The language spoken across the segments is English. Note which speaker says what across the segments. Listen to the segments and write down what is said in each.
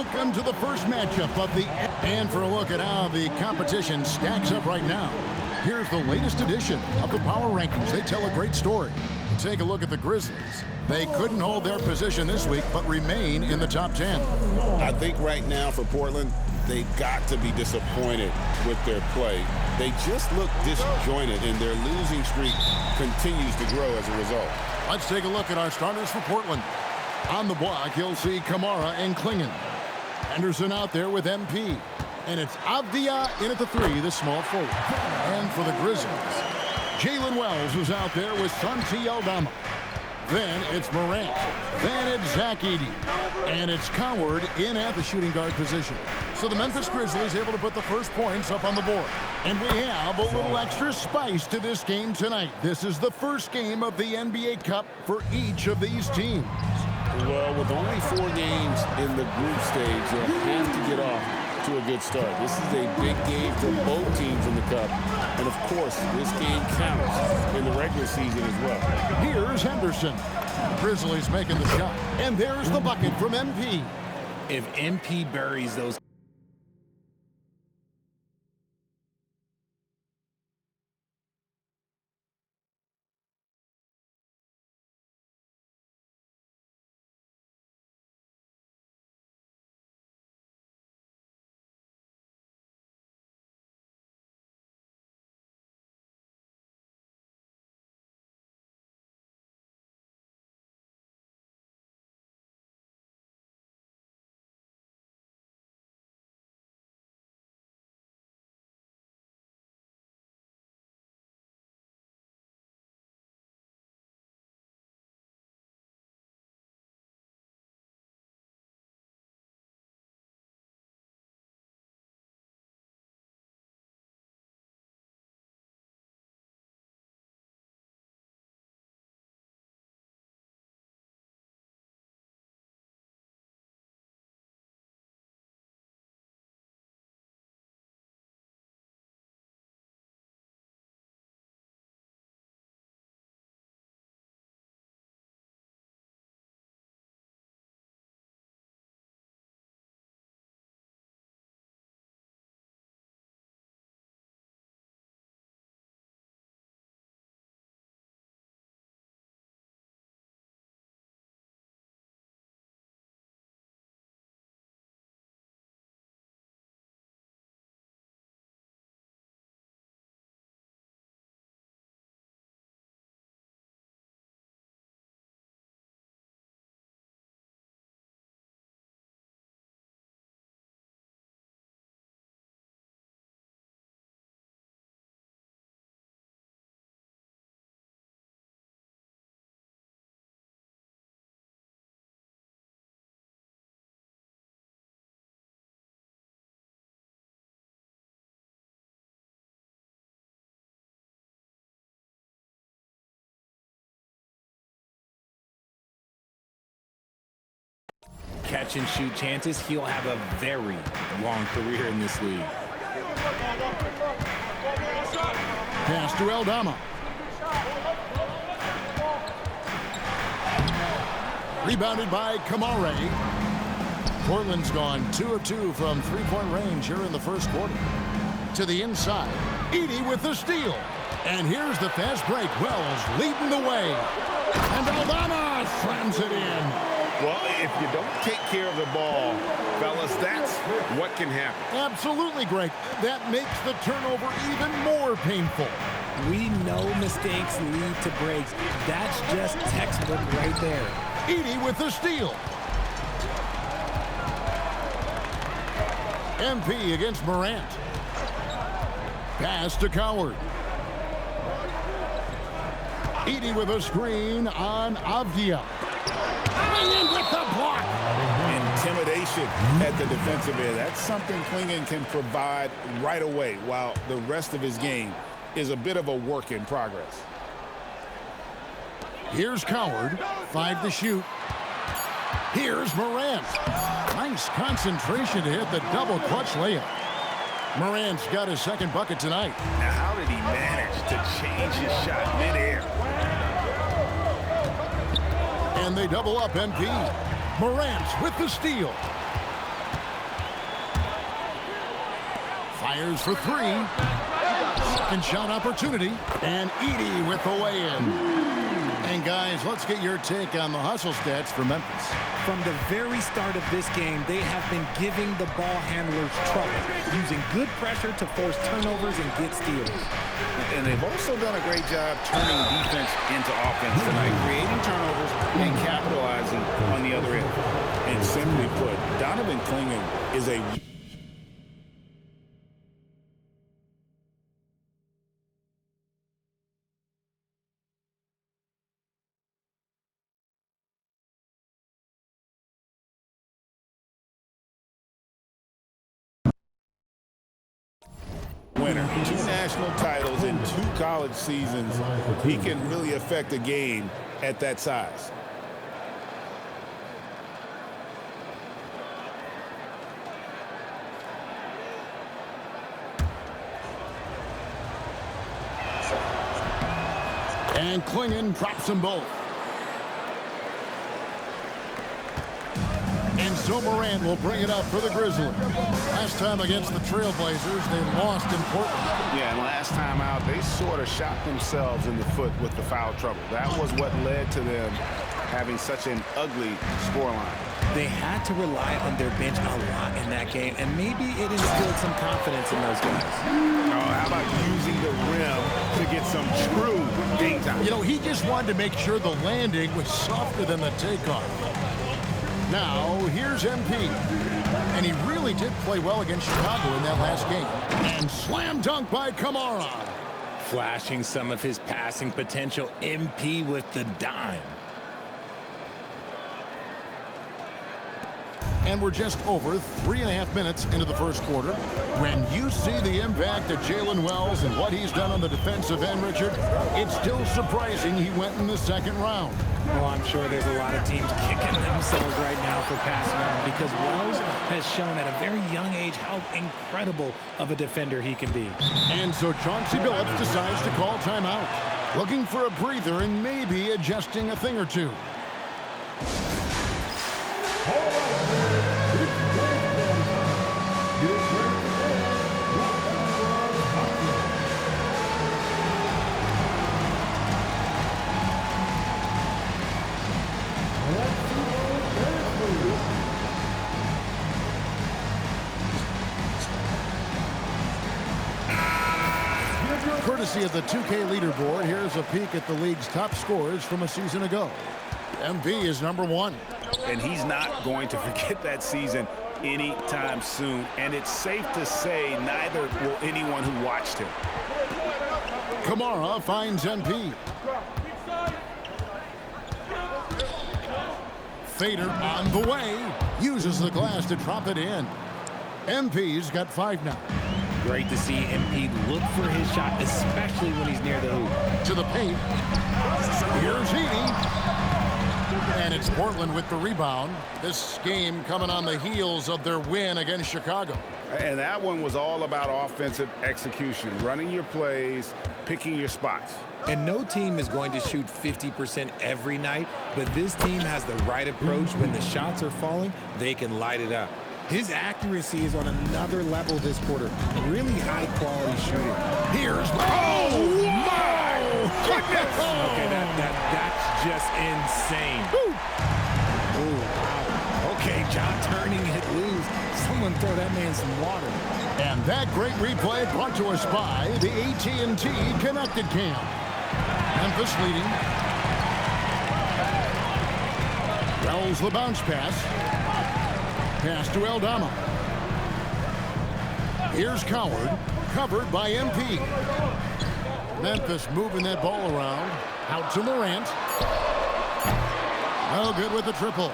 Speaker 1: Welcome to the first matchup of the... And for a look at how the competition stacks up right now, here's the latest edition of the Power Rankings. They tell a great story. Take a look at the Grizzlies. They couldn't hold their position this week, but remain in the top 10.
Speaker 2: I think right now for Portland, they got to be disappointed with their play. They just look disjointed, and their losing streak continues to grow as a result.
Speaker 1: Let's take a look at our starters for Portland. On the block, you'll see Kamara and Klingon. Henderson out there with MP. And it's Avdia in at the 3, the small forward. And for the Grizzlies, Jalen Wells is out there with Santi Aldama. Then it's Morant. Then it's Zach Edey. And it's Coward in at the shooting guard position. So the Memphis Grizzlies able to put the first points up on the board. And we have a little extra spice to this game tonight. This is the first game of the NBA Cup for each of these teams.
Speaker 2: Well, with only 4 games in the group stage, they'll have to get off to a good start. This is a big game for both teams in the Cup. And, of course, this game counts in the regular season as well.
Speaker 1: Here's Henderson. Grizzlies making the shot. And there's the bucket from MP.
Speaker 3: If MP buries those... catch and shoot chances, he'll have a very long career in this league.
Speaker 1: Pass to Aldama. Rebounded by Kamara. Portland's gone 2 of 2 from three-point range here in the first quarter. To the inside, Edey with the steal. And here's the fast break. Wells leading the way. And Aldama slams it in.
Speaker 2: Well, if you don't take care of the ball, fellas, that's what can happen.
Speaker 1: Absolutely, Greg. That makes the turnover even more painful.
Speaker 3: We know mistakes lead to breaks. That's just textbook right there.
Speaker 1: Edey with the steal. MP against Morant. Pass to Coward. Edey with a screen on Avdia. And with the block.
Speaker 2: Intimidation at the defensive end. That's something Klingon can provide right away, while the rest of his game is a bit of a work in progress.
Speaker 1: Here's Coward. 5 to shoot. Here's Morant. Nice concentration to hit the double clutch layup. Morant's got his second bucket tonight.
Speaker 2: Now, how did he manage to change his shot midair?
Speaker 1: And they double up MP. Morant with the steal. Fires for three. Second shot opportunity. And Edey with the lay-in. And guys, let's get your take on the hustle stats for Memphis.
Speaker 3: From the very start of this game, they have been giving the ball handlers trouble, using good pressure to force turnovers and get steals.
Speaker 4: And they've also done a great job turning defense into offense tonight, creating turnovers and capitalizing on the other end.
Speaker 2: And simply put, Donovan Clingan is a winner. 2 national titles in 2 college seasons. He can really affect a game at that size.
Speaker 1: And Clingan drops them both. And so Morant will bring it up for the Grizzlies. Last time against the Trailblazers, they lost in Portland.
Speaker 4: Yeah, and last time out, they sort of shot themselves in the foot with the foul trouble. That was what led to them having such an ugly scoreline.
Speaker 3: They had to rely on their bench a lot in that game, and maybe it instilled some confidence in those guys.
Speaker 4: Oh, how about using the rim to get some true game time?
Speaker 1: You know, he just wanted to make sure the landing was softer than the takeoff. Now, here's MP. And he really did play well against Chicago in that last game. And slam dunk by Kamara.
Speaker 3: Flashing some of his passing potential, MP with the dime.
Speaker 1: And we're just over 3.5 minutes into the first quarter. When you see the impact of Jalen Wells and what he's done on the defensive end, Richard, it's still surprising he went in the second round.
Speaker 3: Well, I'm sure there's a lot of teams kicking themselves right now for passing on him because Wells has shown at a very young age how incredible of a defender he can be.
Speaker 1: And so Chauncey Billups decides to call timeout, looking for a breather and maybe adjusting a thing or two. Courtesy of the 2K leaderboard, here's a peek at the league's top scorers from a season ago. MP is number 1.
Speaker 4: And he's not going to forget that season anytime soon. And it's safe to say neither will anyone who watched him.
Speaker 1: Kamara finds MP. Fader on the way. Uses the glass to drop it in. MP's got 5 now.
Speaker 3: Great to see MP look for his shot, especially when he's near the hoop.
Speaker 1: To the paint. Here's Edey. And it's Portland with the rebound. This game coming on the heels of their win against Chicago.
Speaker 4: And that one was all about offensive execution, running your plays, picking your spots.
Speaker 3: And no team is going to shoot 50% every night, but this team has the right approach. When the shots are falling, they can light it up. His accuracy is on another level this quarter. Really high-quality shooting.
Speaker 1: Here's...
Speaker 4: Oh, my goodness!
Speaker 3: Okay, that's just insane. Oh, wow. Okay, John turning it loose. Someone throw that man some water.
Speaker 1: And that great replay brought to us by the AT&T Connected Cam. Memphis leading. Wells the bounce pass. Pass to Aldama. Here's Coward, covered by MP. Memphis moving that ball around. Out to Morant. No good with the triple.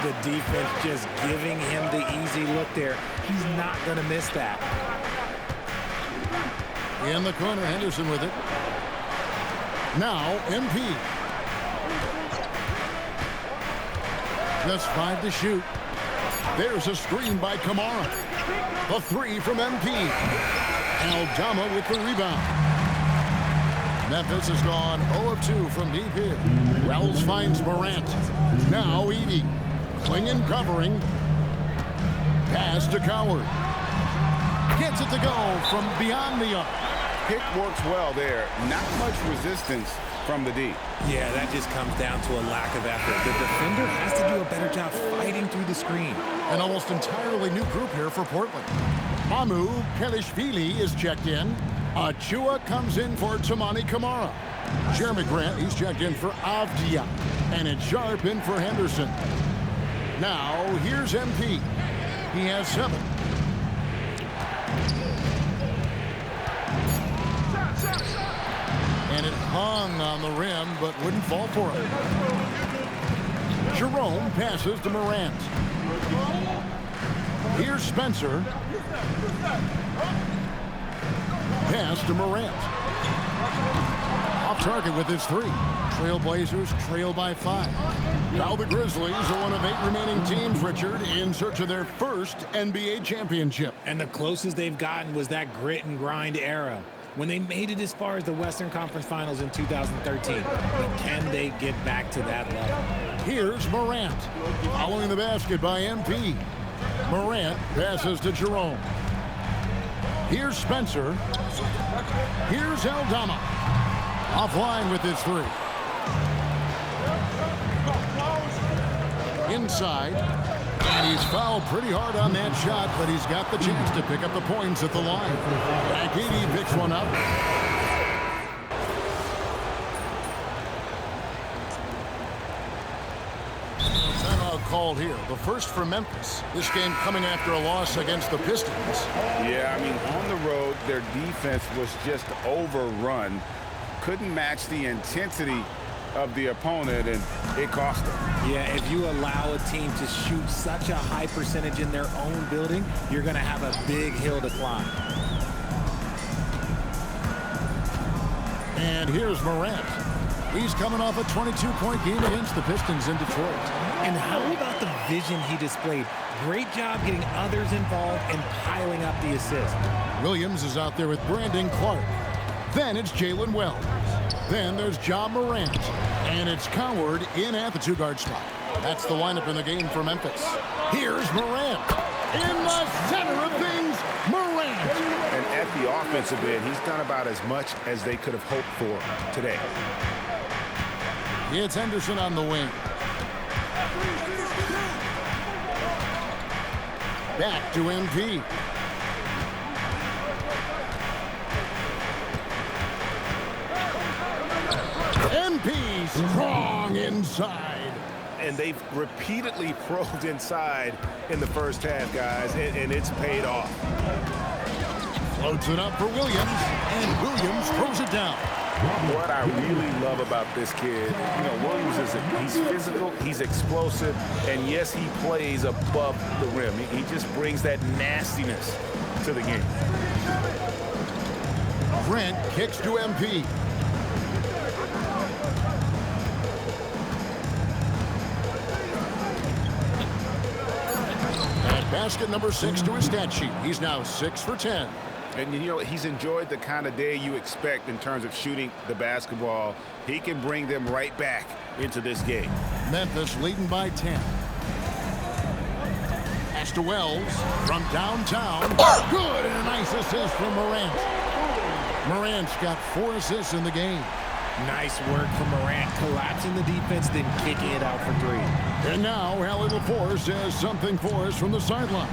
Speaker 3: The defense just giving him the easy look there. He's not going to miss that.
Speaker 1: In the corner, Henderson with it. Now, MP. Just 5 to shoot. There's a screen by Kamara. A 3 from MP. Aldama with the rebound. Memphis has gone 0 of 2 from deep here. Wells finds Morant. Now Edey. Clingan covering. Pass to Coward. Gets it to go from beyond the arc.
Speaker 4: Pick works well there. Not much resistance from the D.
Speaker 3: Yeah, that just comes down to a lack of effort. The defender has to do a better job fighting through the screen.
Speaker 1: An almost entirely new group here for Portland. Mamu Kelishvili is checked in. Achua comes in for Tamani Kamara. Jeremy Grant, he's checked in for Avdia. And it's Sharp in for Henderson. Now, here's MP. He has 7. And it hung on the rim, but wouldn't fall for him. Jerome passes to Morant. Here's Spencer. Pass to Morant. Off target with his 3. Trailblazers trail by 5. Now the Grizzlies are one of 8 remaining teams, Richard, in search of their first NBA championship.
Speaker 3: And the closest they've gotten was that grit and grind era, when they made it as far as the Western Conference Finals in 2013. But can they get back to that level?
Speaker 1: Here's Morant. Following the basket by MP. Morant passes to Jerome. Here's Spencer. Here's Aldama. Offline with his 3. Inside. And he's fouled pretty hard on that shot, but he's got the chance to pick up the points at the line. Agidi picks one up. Timeout called here. The first for Memphis. This game coming after a loss against the Pistons.
Speaker 4: Yeah, I mean, on the road, their defense was just overrun. Couldn't match the intensity of the opponent, and it cost them.
Speaker 3: Yeah, if you allow a team to shoot such a high percentage in their own building, you're going to have a big hill to climb.
Speaker 1: And here's Morant. He's coming off a 22-point game against the Pistons in Detroit.
Speaker 3: And how about the vision he displayed? Great job getting others involved and piling up the assist.
Speaker 1: Williams is out there with Brandon Clark. Then it's Jalen Wells. Then there's John Morant. And it's Coward in at the 2-guard spot. That's the lineup in the game for Memphis. Here's Morant. In the center of things, Morant.
Speaker 4: And at the offensive end, he's done about as much as they could have hoped for today.
Speaker 1: It's Henderson on the wing. Back to MP. MP strong inside.
Speaker 4: And they've repeatedly probed inside in the first half, guys, and it's paid off.
Speaker 1: Floats it up for Williams, and Williams throws it down.
Speaker 4: What I really love about this kid, Williams he's physical, he's explosive, and yes, he plays above the rim. He just brings that nastiness to the game.
Speaker 1: Grant kicks to MP. Basket number 6 to his stat sheet. He's now 6 for 10.
Speaker 4: And he's enjoyed the kind of day you expect in terms of shooting the basketball. He can bring them right back into this game.
Speaker 1: Memphis leading by 10. Pass to Wells from downtown. Good, and a nice assist from Morant. Morant's got 4 assists in the game.
Speaker 3: Nice work from Morant, collapsing the defense, then kicking it out for 3.
Speaker 1: And now, Hallie LaForce has something for us from the sideline.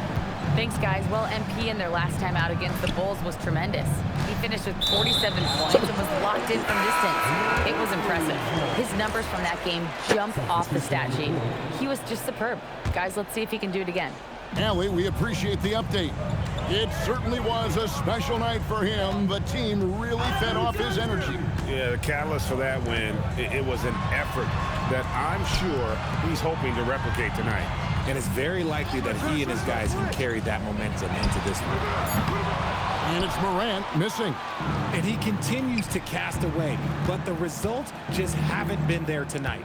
Speaker 5: Thanks, guys. Well, MP in their last time out against the Bulls was tremendous. He finished with 47 points and was locked in from distance. It was impressive. His numbers from that game jump off the stat sheet. He was just superb. Guys, let's see if he can do it again.
Speaker 1: Hallie, we appreciate the update. It certainly was a special night for him. The team really fed off his energy.
Speaker 4: Yeah, the catalyst for that win, it was an effort that I'm sure he's hoping to replicate tonight.
Speaker 3: And it's very likely that he and his guys can carry that momentum into this one.
Speaker 1: And it's Morant missing.
Speaker 3: And he continues to cast away, but the results just haven't been there tonight.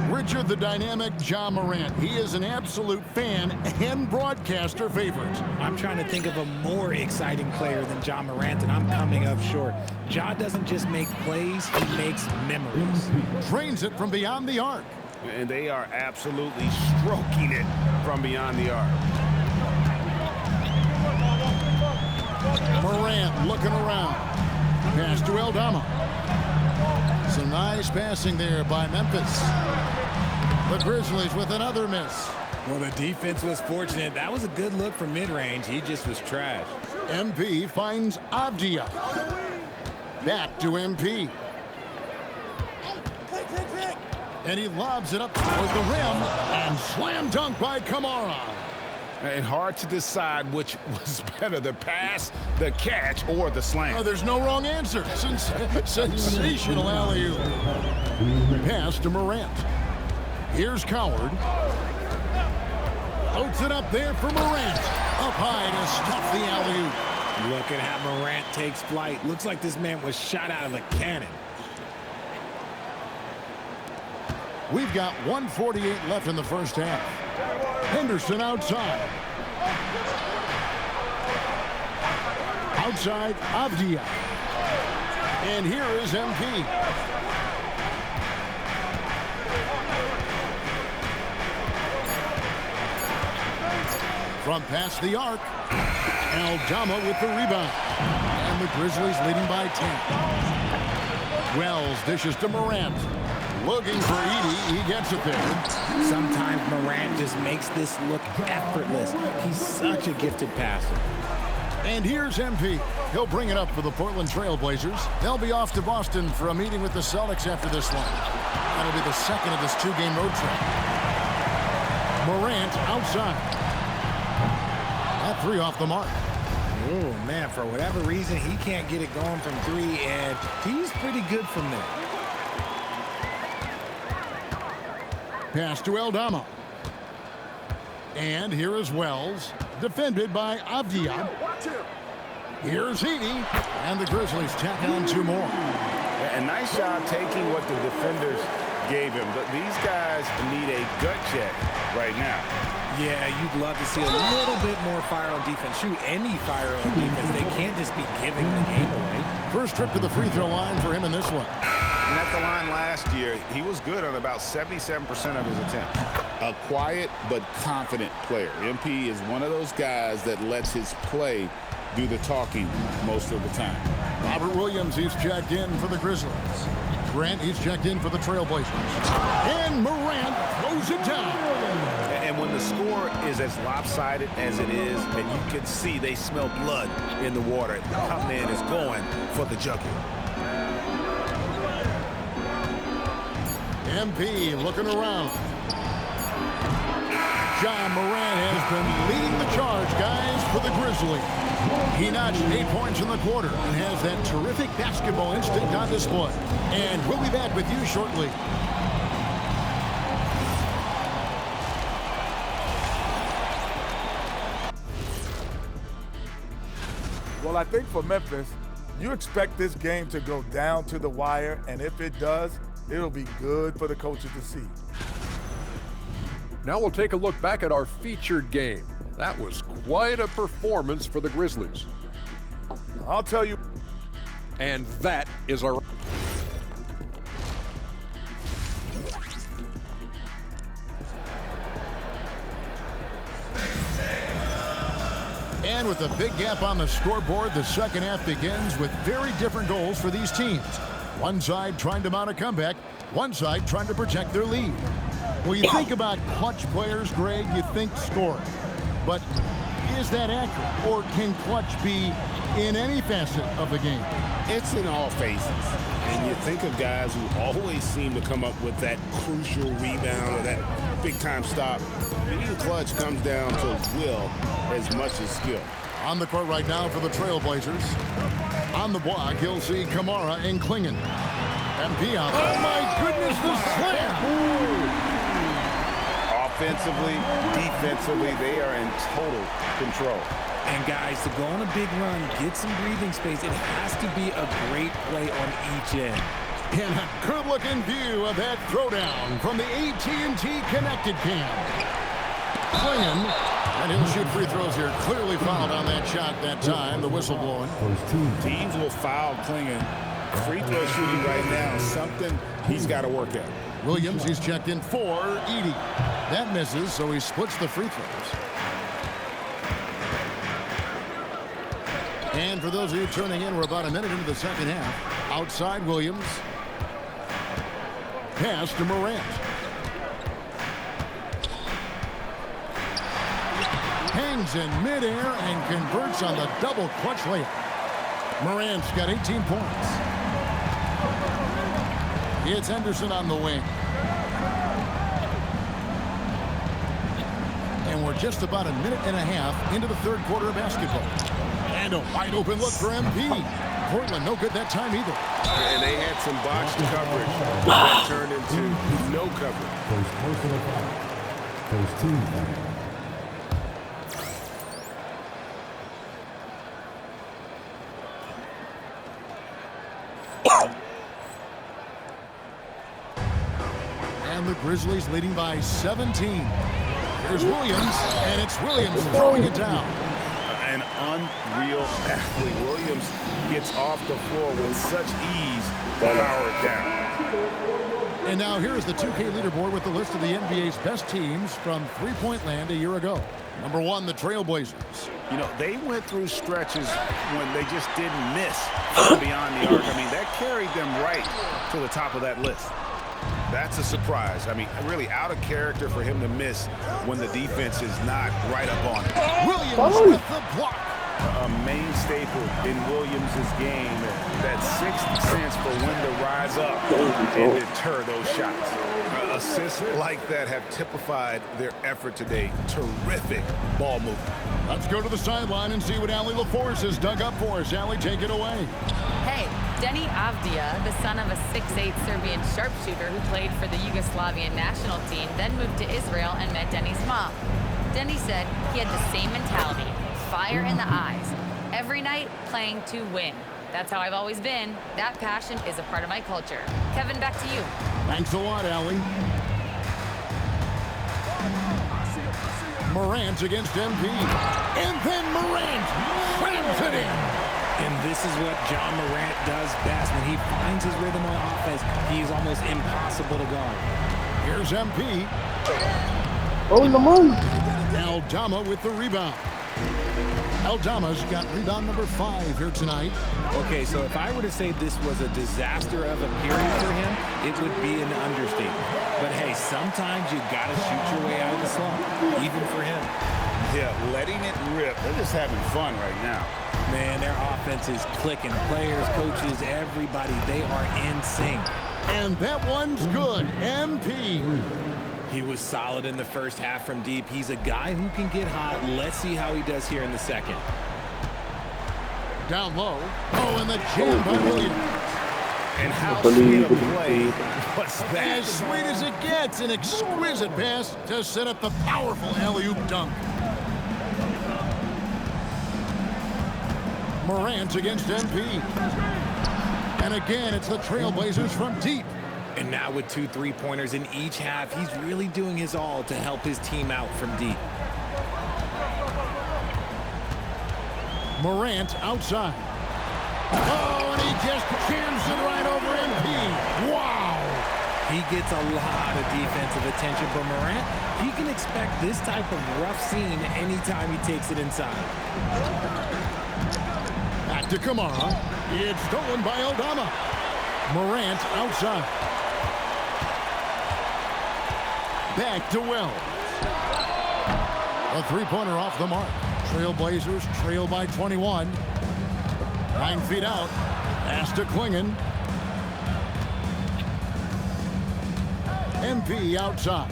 Speaker 1: Richard, the dynamic Ja Morant. He is an absolute fan and broadcaster favorite.
Speaker 3: I'm trying to think of a more exciting player than Ja Morant, and I'm coming up short. Ja doesn't just make plays, he makes memories.
Speaker 1: Drains it from beyond the arc.
Speaker 4: And they are absolutely stroking it from beyond the arc.
Speaker 1: looking around. Pass to Aldama. Some nice passing there by Memphis. The Grizzlies with another miss.
Speaker 3: Well, the defense was fortunate. That was a good look from mid-range. He just was trash.
Speaker 1: MP finds Avdia. Back to MP. And he lobs it up toward the rim. And slam dunk by Kamara.
Speaker 4: And hard to decide which was better, the pass, the catch, or the slam.
Speaker 1: Oh, there's no wrong answer. Sensational alley-oop. Pass to Morant. Here's Coward. Floats it up there for Morant. Up high to stuff the alley-oop.
Speaker 3: Look at how Morant takes flight. Looks like this man was shot out of a cannon.
Speaker 1: We've got 1:48 left in the first half. Henderson outside. Outside, Avdia. And here is MP. From past the arc, Aldama with the rebound. And the Grizzlies leading by 10. Wells dishes to Morant. Looking for Edey. He gets it there.
Speaker 3: Sometimes Morant just makes this look effortless. He's such a gifted passer.
Speaker 1: And here's MP. He'll bring it up for the Portland Trail Blazers. They'll be off to Boston for a meeting with the Celtics after this one. That'll be the second of this two-game road trip. Morant outside. That three off the mark.
Speaker 3: Oh, man, for whatever reason, he can't get it going from three, and he's pretty good from there.
Speaker 1: Pass to Aldama. And here is Wells, defended by Avdia. Here's Edey, and the Grizzlies tack on two more.
Speaker 4: A nice job taking what the defenders gave him. But these guys need a gut check right now.
Speaker 3: Yeah, you'd love to see a little bit more fire on defense. Shoot, any fire on defense. They can't just be giving the game away.
Speaker 1: First trip to the free throw line for him in this one.
Speaker 4: And at the line last year, he was good on about 77% of his attempts.
Speaker 2: A quiet but confident player. MP is one of those guys that lets his play do the talking most of the time.
Speaker 1: Robert Williams, he's checked in for the Grizzlies. Grant, he's checked in for the Trailblazers. And Morant throws it down.
Speaker 4: And when the score is as lopsided as it is, and you can see they smell blood in the water, our man is going for the jugular.
Speaker 1: MP looking around. John Morant has been leading the charge, guys, for the Grizzlies. He notched 8 points in the quarter and has that terrific basketball instinct on display. And we'll be back with you shortly.
Speaker 6: Well, I think for Memphis, you expect this game to go down to the wire, and if it does, it'll be good for the coaches to see.
Speaker 7: Now we'll take a look back at our featured game. That was quite a performance for the Grizzlies.
Speaker 6: I'll tell you.
Speaker 7: And that is our...
Speaker 1: And with a big gap on the scoreboard, the second half begins with very different goals for these teams. One side trying to mount a comeback, one side trying to protect their lead. When you think about clutch players, Greg, you think scoring. But is that accurate? Or can clutch be in any facet of the game?
Speaker 2: It's in all phases. And you think of guys who always seem to come up with that crucial rebound or that big-time stop. Being clutch comes down to will as much as skill.
Speaker 1: On the court right now for the Trailblazers. On the block, he'll see Kamara and Klingon. MP out. Oh, my goodness, the slam!
Speaker 4: Offensively, defensively, they are in total control.
Speaker 3: And guys, to go on a big run, get some breathing space, it has to be a great play on each end.
Speaker 1: And a good-looking view of that throwdown from the AT&T Connected Cam. Klingon, and he'll shoot free throws here. Clearly fouled on that shot that time, the whistle blowing.
Speaker 2: Teams will foul Klingon. Free throw shooting right now is something he's got to work at.
Speaker 1: Williams, he's checked in for Edey. That misses, so he splits the free throws. And for those of you turning in, we're about a minute into the second half. Outside Williams. Pass to Morant. Hangs in midair and converts on the double clutch layup. Morant's got 18 points. It's Henderson on the wing. And we're just about a minute and a half into the third quarter of basketball. And a wide open look for MP. Portland no good that time either.
Speaker 2: And they had some box coverage that turned into no coverage.
Speaker 8: First team.
Speaker 1: And the Grizzlies leading by 17. Here's Williams, and it's Williams throwing it down.
Speaker 4: An unreal athlete. Williams gets off the floor with such ease to power it down.
Speaker 1: And now here's the 2K leaderboard with the list of the NBA's best teams from three-point land a year ago. Number 1, the Trailblazers.
Speaker 4: You know, they went through stretches when they just didn't miss from beyond the arc. I mean, that carried them right to the top of that list. That's a surprise. I mean, really out of character for him to miss when the defense is not right up on him.
Speaker 1: Williams with the block.
Speaker 4: A main staple in Williams' game, that sixth sense for when to rise up and deter those shots. Assists like that have typified their effort today. Terrific ball movement.
Speaker 1: Let's go to the sideline and see what Allie LaForce has dug up for us. Allie, take it away.
Speaker 5: Hey, Denny Avdia, the son of a 6'8" Serbian sharpshooter who played for the Yugoslavian national team, then moved to Israel and met Denny's mom. Denny said he had the same mentality, fire in the eyes. Every night, playing to win. That's how I've always been. That passion is a part of my culture. Kevin, back to you.
Speaker 1: Thanks a lot, Allie. Morant against MP. And then Morant slams it in.
Speaker 3: And this is what John Morant does best. When he finds his rhythm on offense, he's almost impossible to guard.
Speaker 1: Here's MP.
Speaker 9: Oh, in the moon.
Speaker 1: Aldama with the rebound. Aldama's got rebound number 5 here tonight.
Speaker 3: Okay, so if I were to say this was a disaster of a period for him, it would be an understatement. But hey, sometimes you gotta shoot your way out of the slump, even for him.
Speaker 4: Yeah, letting it rip. They're just having fun right now.
Speaker 3: Man, their offense is clicking. Players, coaches, everybody, they are in sync.
Speaker 1: And that one's good. MP.
Speaker 3: He was solid in the first half from deep. He's a guy who can get hot. Let's see how he does here in the second.
Speaker 1: Down low. Oh, and the jam by Williams.
Speaker 4: And how sweet a play was that?
Speaker 1: As sweet as it gets. An exquisite pass to set up the powerful alley-oop dunk. Morant against MP. And again, it's the Trailblazers from deep.
Speaker 3: And now with 2 3-pointers in each half, he's really doing his all to help his team out from deep.
Speaker 1: Morant outside. Oh, and he just jams it right over MP. Wow.
Speaker 3: He gets a lot of defensive attention from Morant. He can expect this type of rough scene anytime he takes it inside.
Speaker 1: Back to Kamara. It's stolen by Aldama. Morant outside. Back to Wells. A three-pointer off the mark. Trailblazers trail by 21. 9 feet out. Pass to Klingon. MP outside.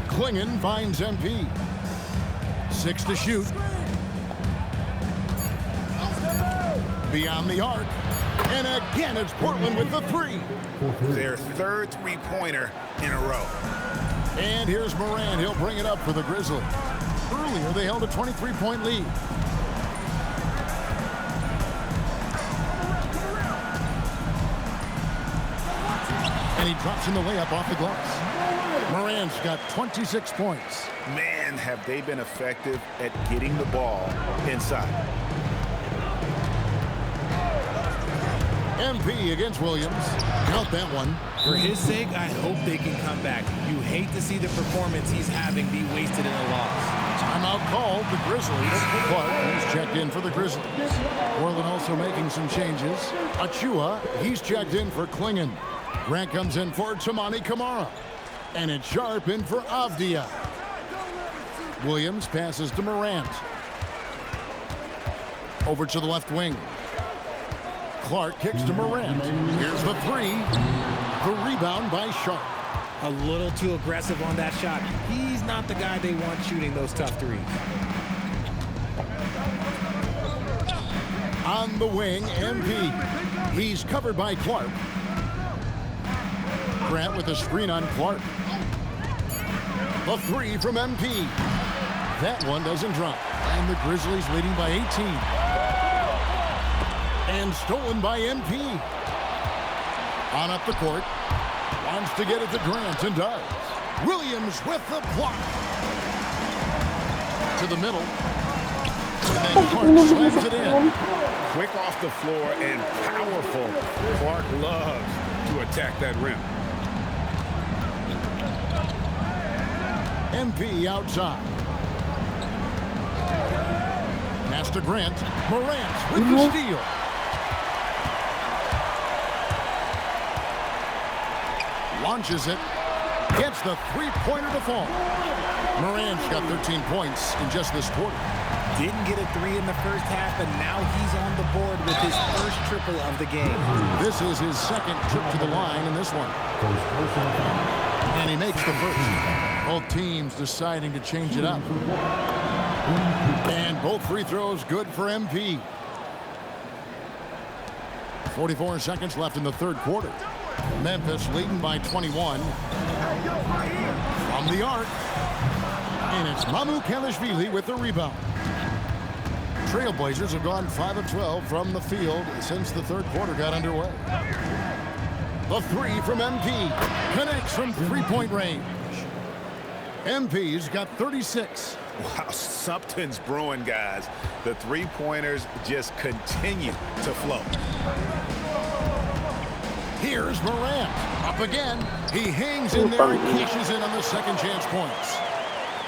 Speaker 1: Klingon finds MP. 6 to shoot. Beyond the arc. And again, it's Portland with the 3.
Speaker 4: Their third three-pointer in a row.
Speaker 1: And here's Morant. He'll bring it up for the Grizzlies. Earlier, they held a 23-point lead. And he drops in the layup off the glass. Morant's got 26 points.
Speaker 4: Man, have they been effective at getting the ball inside.
Speaker 1: MP against Williams. Count that one.
Speaker 3: For his sake, I hope they can come back. You hate to see the performance he's having be wasted in a loss.
Speaker 1: Time Timeout called the Grizzlies. Clark, he's checked in for the Grizzlies. Portland also making some changes. Achua, he's checked in for Klingon. Grant comes in for Toumani Camara. And it's Sharp in for Avdia. Williams passes to Morant. Over to the left wing. Clark kicks to Morant. Here's the three. The rebound by Sharp.
Speaker 3: A little too aggressive on that shot. He's not the guy they want shooting those tough threes.
Speaker 1: On the wing, MP. He's covered by Clark. Grant with a screen on Clark. The three from MP. That one doesn't drop. And the Grizzlies leading by 18. And stolen by MP. On up the court. Wants to get it to Grant and does. Williams with the block. To the middle. And Clark slams it in.
Speaker 2: Quick off the floor and powerful. Clark loves to attack that rim.
Speaker 1: MP outside. Pass to Grant. Morant with the steal. Launches it. Gets the three-pointer to fall. Morant's got 13 points in just this quarter.
Speaker 3: Didn't get a three in the first half, but now he's on the board with his first triple of the game.
Speaker 1: This is his second trip to the line in this one. And he makes the first. Both teams deciding to change it up. And both free throws good for MP. 44 seconds left in the third quarter. Memphis leading by 21. From the arc. And it's Mamukelashvili with the rebound. Trailblazers have gone 5 of 12 from the field since the third quarter got underway. The three from MP. Connects from three-point range. MP's got 36.
Speaker 4: Wow, something's brewing, guys. The three-pointers just continue to flow.
Speaker 1: Here's Morant. Up again. He hangs in there and cashes in on the second chance points.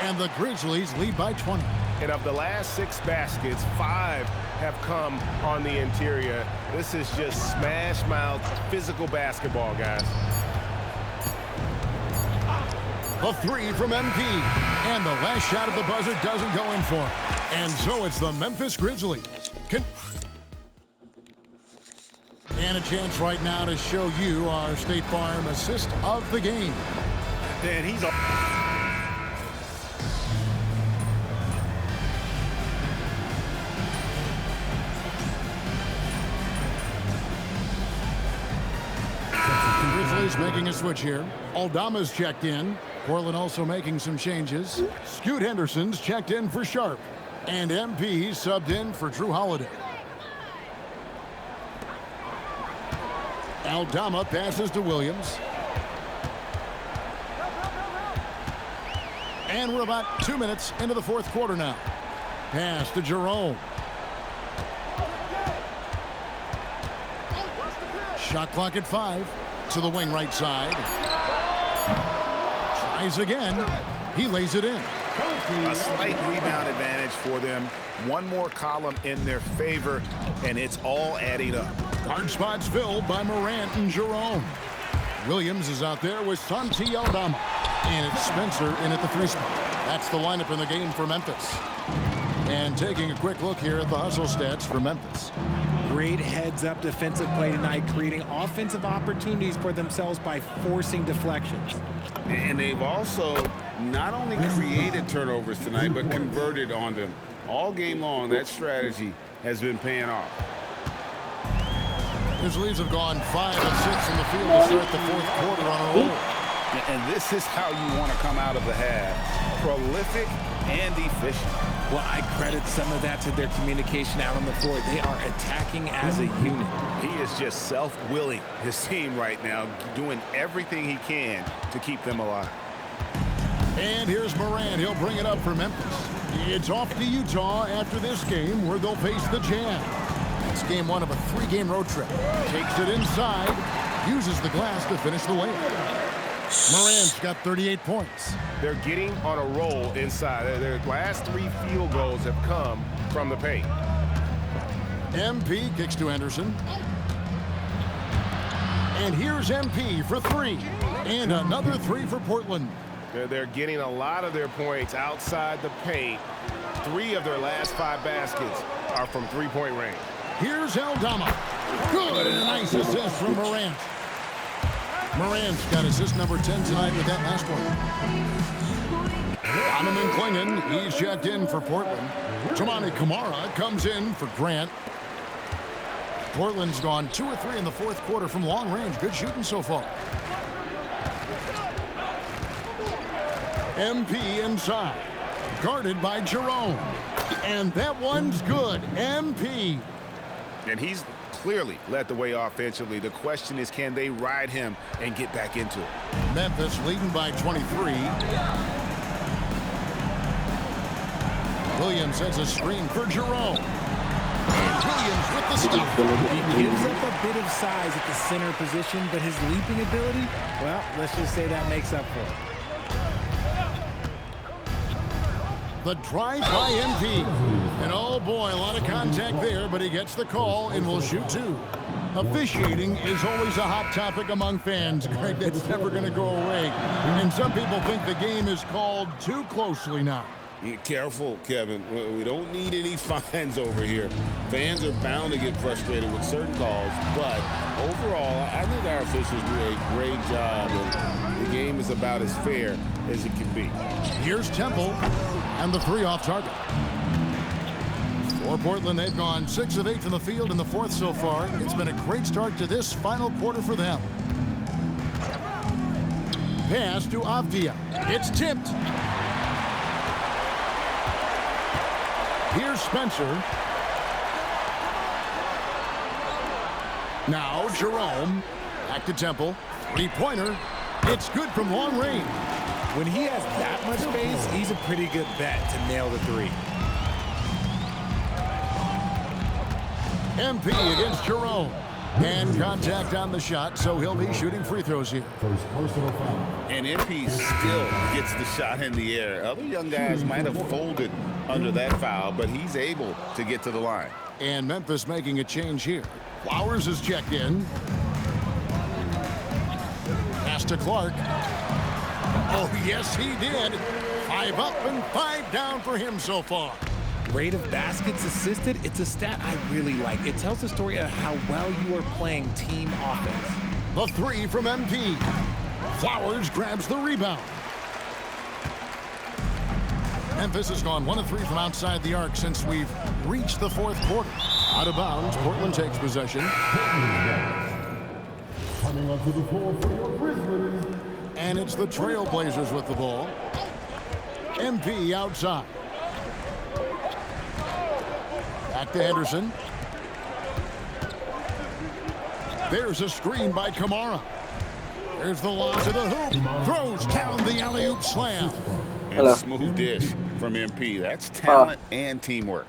Speaker 1: And the Grizzlies lead by 20.
Speaker 8: And of the last 6 baskets, 5 have come on the interior. This is just smash-mouth physical basketball, guys.
Speaker 1: The three from MP. And the last shot of the buzzer doesn't go in for him. And so it's the Memphis Grizzlies. And a chance right now to show you our State Farm assist of the game.
Speaker 4: And he's
Speaker 1: Grizzlies making a switch here. Aldama's checked in. Portland also making some changes. Scoot Henderson's checked in for Sharp. And MP subbed in for Drew Holiday. Aldama passes to Williams. And we're about 2 minutes into the fourth quarter now. Pass to Jerome. Shot clock at 5. To the wing right side. Tries again. He lays it in.
Speaker 4: a slight rebound advantage for them. One more column in their favor, and it's all adding up.
Speaker 1: Guard spots filled by Morant and Jerome. Williams is out there with Santi Aldama. And it's Spencer in at the 3 spot. That's the lineup in the game for Memphis. And taking a quick look here at the hustle stats for Memphis.
Speaker 3: Great heads-up defensive play tonight, creating offensive opportunities for themselves by forcing deflections.
Speaker 2: And they've also not only created turnovers tonight, but converted on them. All game long, that strategy has been paying off.
Speaker 1: Grizzlies have gone 5 of 6 in the field to start the fourth quarter on a roll.
Speaker 4: And this is how you want to come out of the half. Prolific and efficient.
Speaker 3: Well, I credit some of that to their communication out on the floor. They are attacking as a unit.
Speaker 4: He is just self-willing, his team right now, doing everything he can to keep them alive.
Speaker 1: And here's Morant. He'll bring it up for Memphis. It's off to Utah after this game where they'll face the Jazz. It's game 1 of a 3-game road trip. Takes it inside. Uses the glass to finish the layup. Morant's got 38 points.
Speaker 8: They're getting on a roll inside. Their last 3 field goals have come from the paint.
Speaker 1: MP kicks to Henderson. And here's MP for 3. And another 3 for Portland.
Speaker 8: They're getting a lot of their points outside the paint. 3 of their last 5 baskets are from three-point range.
Speaker 1: Here's Aldama. Good, and a nice assist from Morant. Morant's got assist number 10 tonight with that last one. Donovan Clingan, he's checked in for Portland. Toumani Camara comes in for Grant. Portland's gone 2 or 3 in the fourth quarter from long range. Good shooting so far. MP inside. Guarded by Jerome. And that one's good. MP.
Speaker 4: And he's clearly led the way offensively. The question is, can they ride him and get back into it?
Speaker 1: Memphis leading by 23. Williams has a screen for Jerome. And Williams with the stop.
Speaker 3: He gives up a bit of size at the center position, but his leaping ability, well, let's just say that makes up for it.
Speaker 1: The drive by MP. And oh boy, a lot of contact there, but he gets the call and will shoot 2. Officiating is always a hot topic among fans, Greg. That's never going to go away. And some people think the game is called too closely now.
Speaker 2: Be careful, Kevin. We don't need any fines over here. Fans are bound to get frustrated with certain calls, but overall, I think our officials do a great job, and the game is about as fair as it can be.
Speaker 1: Here's Temple, and the 3 off target. For Portland, they've gone 6 of 8 from the field in the fourth so far. It's been a great start to this final quarter for them. Pass to Avdia. It's tipped. Here's Spencer. Now Jerome. Back to Temple. 3-pointer. It's good from long range.
Speaker 3: When he has that much space, he's a pretty good bet to nail the 3.
Speaker 1: MP against Jerome. And contact on the shot, so he'll be shooting free throws here.
Speaker 4: And MP still gets the shot in the air. Other young guys might have folded under that foul, but he's able to get to the line.
Speaker 1: And Memphis making a change here. Flowers is checked in. Pass to Clark. Oh, yes, he did. 5 up and 5 down for him so far.
Speaker 3: Rate of baskets assisted, it's a stat I really like. It tells the story of how well you are playing team offense.
Speaker 1: The 3 from MP. Flowers grabs the rebound. Memphis has gone 1 of 3 from outside the arc since we've reached the fourth quarter. Out of bounds, Portland takes possession.
Speaker 9: Coming onto the floor for your Grizzlies.
Speaker 1: And it's the Trailblazers with the ball. MP outside. Back to Henderson. There's a screen by Camara. There's the lob to the hoop. Throws down the alley-oop slam.
Speaker 4: And a smooth dish from MP. That's talent and teamwork.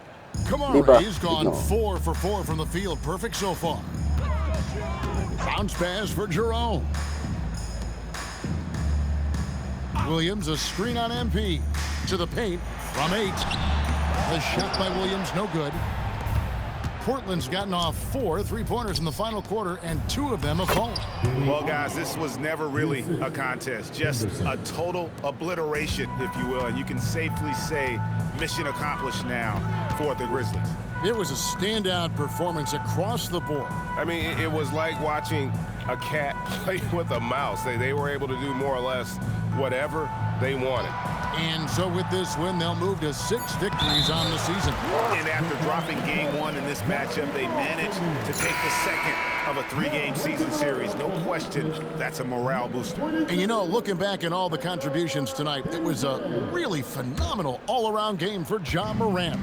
Speaker 1: Camara, he's gone 4 for 4 from the field. Perfect so far. Bounce pass for Jerome. Williams, a screen on MP. To the paint from 8. The shot by Williams, no good. Portland's gotten off 4 3-pointers in the final quarter, and 2 of them have fallen.
Speaker 8: Well, guys, this was never really a contest, just a total obliteration, if you will, and you can safely say mission accomplished now for the Grizzlies.
Speaker 1: It was a standout performance across the board.
Speaker 8: I mean, it was like watching a cat play with a mouse. They were able to do more or less whatever they wanted.
Speaker 1: And so with this win, they'll move to 6 victories on the season.
Speaker 8: And after dropping game 1 in this matchup, they managed to take the second of a 3-game season series. No question, that's a morale booster.
Speaker 1: And you know, looking back at all the contributions tonight, it was a really phenomenal all-around game for Ja Morant.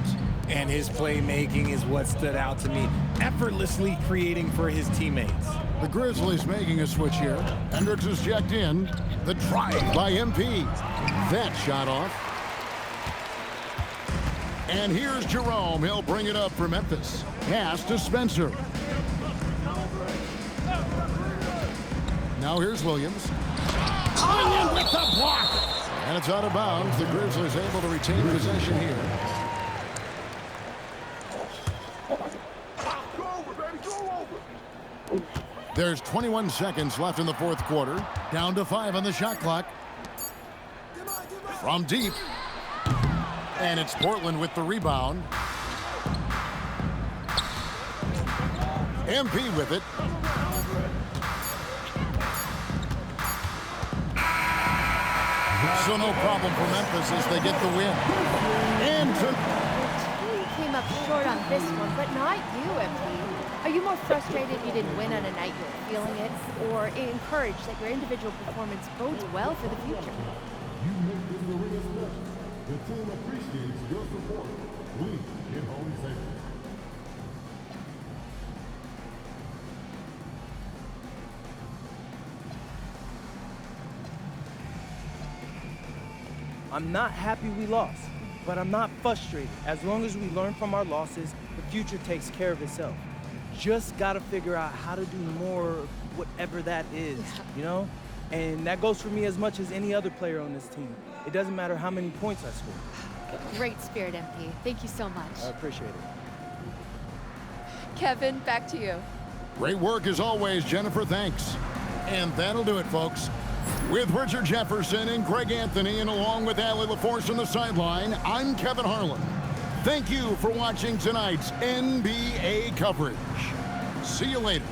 Speaker 3: And his playmaking is what stood out to me, effortlessly creating for his teammates.
Speaker 1: The Grizzlies making a switch here. Hendricks is checked in. The drive by MP. That shot off. And here's Jerome. He'll bring it up for Memphis. Pass to Spencer. Now here's Williams. with the block. And it's out of bounds. The Grizzlies able to retain possession here. There's 21 seconds left in the fourth quarter. Down to 5 on the shot clock. From deep. And it's Portland with the rebound. MP with it. So no problem for Memphis as they get the win. And
Speaker 10: You came up short on this one, but not you, MP. Are you more frustrated you didn't win on a night you were feeling it, or encouraged that your individual performance bodes well for the future?
Speaker 9: You make this arena special. The team appreciates your support. We get home safe.
Speaker 11: I'm not happy we lost, but I'm not frustrated. As long as we learn from our losses, the future takes care of itself. Just gotta figure out how to do more, whatever that is, you know? And that goes for me as much as any other player on this team. It doesn't matter how many points I score.
Speaker 10: Great spirit, MP. Thank you so much.
Speaker 11: I appreciate it.
Speaker 10: Kevin, back to you.
Speaker 1: great work as always, Jennifer. Thanks. And that'll do it, folks. With Richard Jefferson and Greg Anthony, and along with Allie LaForce on the sideline, I'm Kevin Harlan. Thank you for watching tonight's NBA coverage. See you later.